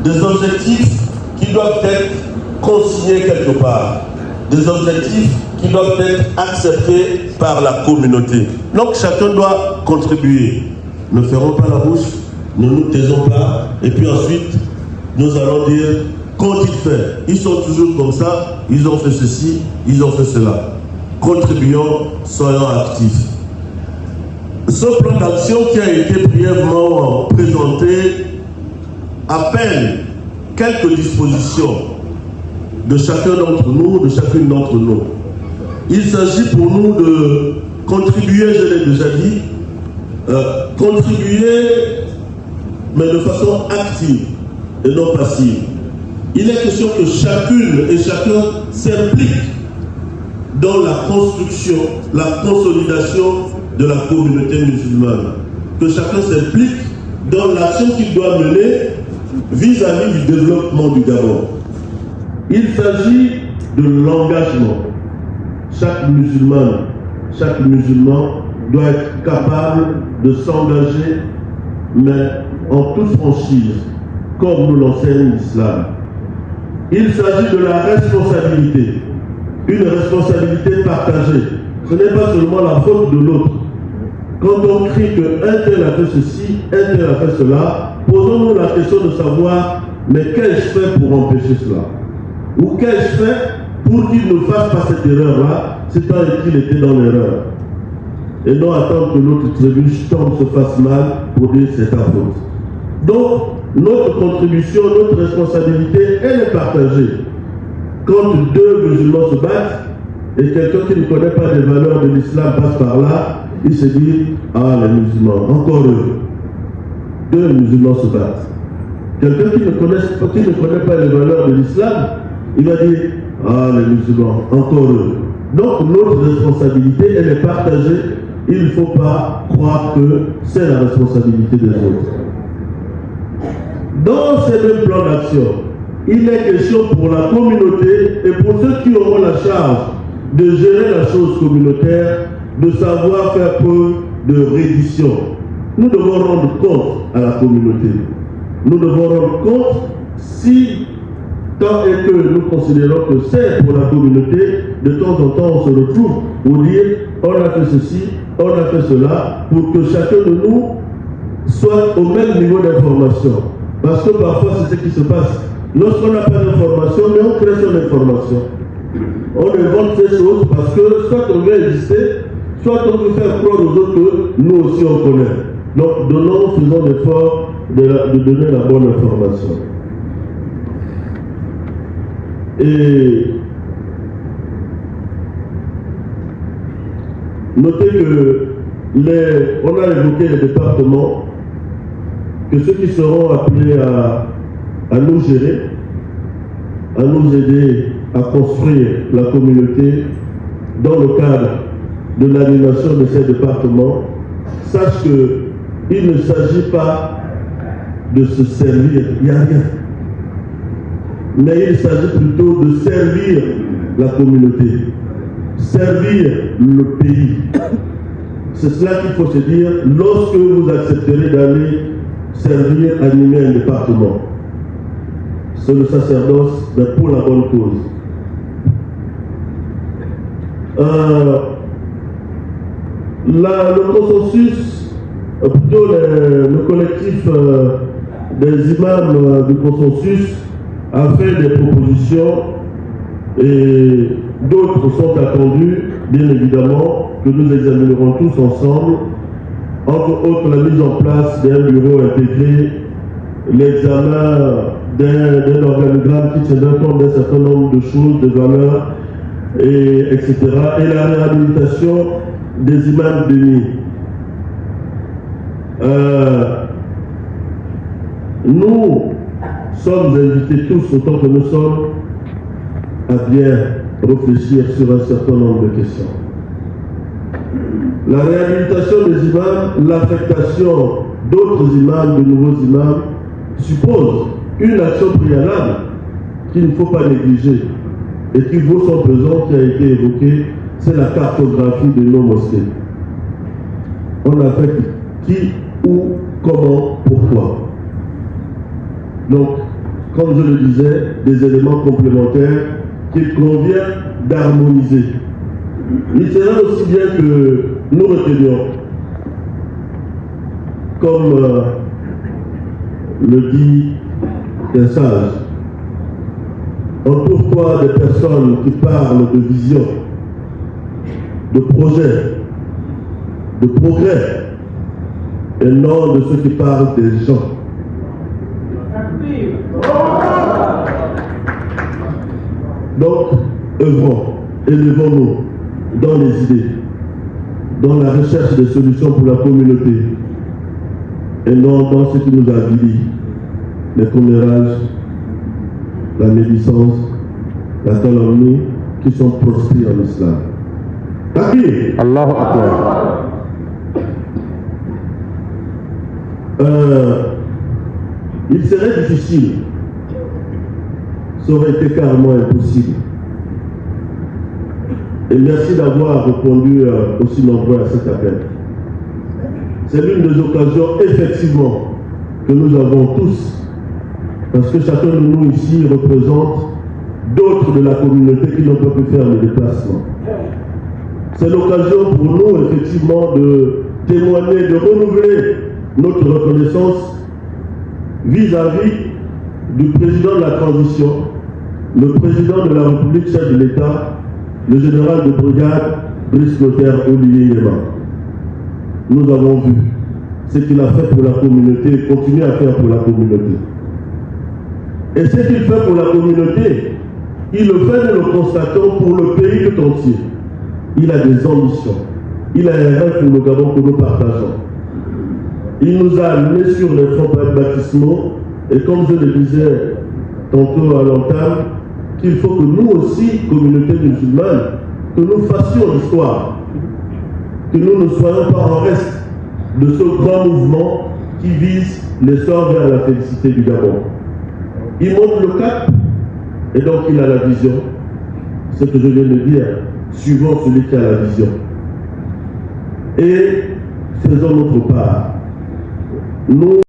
des objectifs qui doivent être consignés quelque part, des objectifs qui doivent être acceptés par la communauté. Donc chacun doit contribuer. Ne ferons pas la bouche, ne nous taisons pas, et puis ensuite, nous allons dire, qu'ont-ils fait? Ils sont toujours comme ça, ils ont fait ceci, ils ont fait cela. Contribuons, soyons actifs. Ce plan d'action qui a été brièvement présenté appelle quelques dispositions de chacun d'entre nous, de chacune d'entre nous. Il s'agit pour nous de contribuer, je l'ai déjà dit, contribuer, mais de façon active et non passive. Il est question que chacune et chacun s'implique dans la construction, la consolidation de la communauté musulmane. Que chacun s'implique dans l'action qu'il doit mener vis-à-vis du développement du Gabon. Il s'agit de l'engagement. Chaque musulman doit être capable de s'engager, mais en toute franchise, comme nous l'enseigne l'islam. Il s'agit de la responsabilité, une responsabilité partagée. Ce n'est pas seulement la faute de l'autre. Quand on crie qu'un tel a fait ceci, un tel a fait cela, posons-nous la question de savoir, mais qu'ai-je fait pour empêcher cela? Ou qu'ai-je fait pour qu'il ne fasse pas cette erreur-là, c'est tant qu'il était dans l'erreur? Et non attendre que l'autre trébuche, tombe, se fasse mal pour dire c'est ta faute. Donc, notre contribution, notre responsabilité, elle est partagée. Quand deux musulmans se battent, et quelqu'un qui ne connaît pas les valeurs de l'islam passe par là, il se dit, ah les musulmans, encore eux. Deux musulmans se battent. Quelqu'un qui ne connaît pas les valeurs de l'islam, il va dire, ah les musulmans, encore eux. Donc notre responsabilité, elle est partagée. Il ne faut pas croire que c'est la responsabilité des autres. Dans ces deux plans d'action, il est question pour la communauté et pour ceux qui auront la charge de gérer la chose communautaire, de savoir faire preuve de reddition. Nous devons rendre compte à la communauté. Nous devons rendre compte si, tant et que nous considérons que c'est pour la communauté, de temps en temps on se retrouve pour dire on a fait ceci, on a fait cela, pour que chacun de nous soit au même niveau d'information. Parce que parfois c'est ce qui se passe. Lorsqu'on n'a pas d'information, mais on crée son information. On invente ces choses parce que soit on veut exister, soit on veut faire croire aux autres que nous aussi on connaît. Donc faisons l'effort de donner la bonne information. Et notez que on a évoqué les départements, que ceux qui seront appelés à nous gérer, à nous aider à construire la communauté dans le cadre de l'animation de ces départements, sachent qu'il ne s'agit pas de se servir, il n'y a rien. Mais il s'agit plutôt de servir la communauté, servir le pays. C'est cela qu'il faut se dire lorsque vous accepterez d'aller servir, animer un département. C'est le sacerdoce, mais pour la bonne cause. Le consensus, plutôt le collectif des imams du consensus a fait des propositions et d'autres sont attendus, bien évidemment, que nous examinerons tous ensemble. Entre autres, la mise en place d'un bureau intégré, l'examen d'un organigramme qui tiendra compte d'un certain nombre de choses, de valeurs, etc. Et la réhabilitation des imams bénis. Nous sommes invités tous, autant que nous sommes, à bien réfléchir sur un certain nombre de questions. La réhabilitation des imams, l'affectation d'autres imams, de nouveaux imams, suppose une action préalable qu'il ne faut pas négliger et qui vaut son pesant, qui a été évoqué, c'est la cartographie de nos mosquées. On affecte qui, où, comment, pourquoi. Donc, comme je le disais, des éléments complémentaires qu'il convient d'harmoniser. Il serait aussi bien que nous retenions, comme le dit un sage, entoure-toi des personnes qui parlent de vision, de projet, de progrès, et non de ceux qui parlent des gens. Donc, œuvrons, élevons-nous dans les idées, dans la recherche des solutions pour la communauté, et non dans ce qui nous avilit, les commérages, la médisance, la calomnie, qui sont proscrits en islam. Takbir. Allahu Akbar. Il serait difficile, ça aurait été carrément impossible. Et merci d'avoir répondu aussi nombreux à cet appel. C'est l'une des occasions, effectivement, que nous avons tous, parce que chacun de nous ici représente d'autres de la communauté qui n'ont pas pu faire le déplacement. C'est l'occasion pour nous, effectivement, de témoigner, de renouveler notre reconnaissance vis-à-vis du président de la transition, le président de la République, chef de l'État, le général de brigade, Brice Notaire Olivier Yema. Nous avons vu ce qu'il a fait pour la communauté et continue à faire pour la communauté. Et ce qu'il fait pour la communauté, il le fait, nous le constatons, pour le pays tout entier. Il a des ambitions. Il a un rêve pour le Gabon que nous partageons. Il nous a amenés sur les fonds baptismaux et comme je le disais tantôt à l'entame, qu'il faut que nous aussi, communauté musulmane, que nous fassions l'histoire, que nous ne soyons pas en reste de ce grand mouvement qui vise l'essor vers la félicité du Gabon. Il montre le cap et donc il a la vision. Ce que je viens de dire, suivons celui qui a la vision. Et faisons notre part. Nous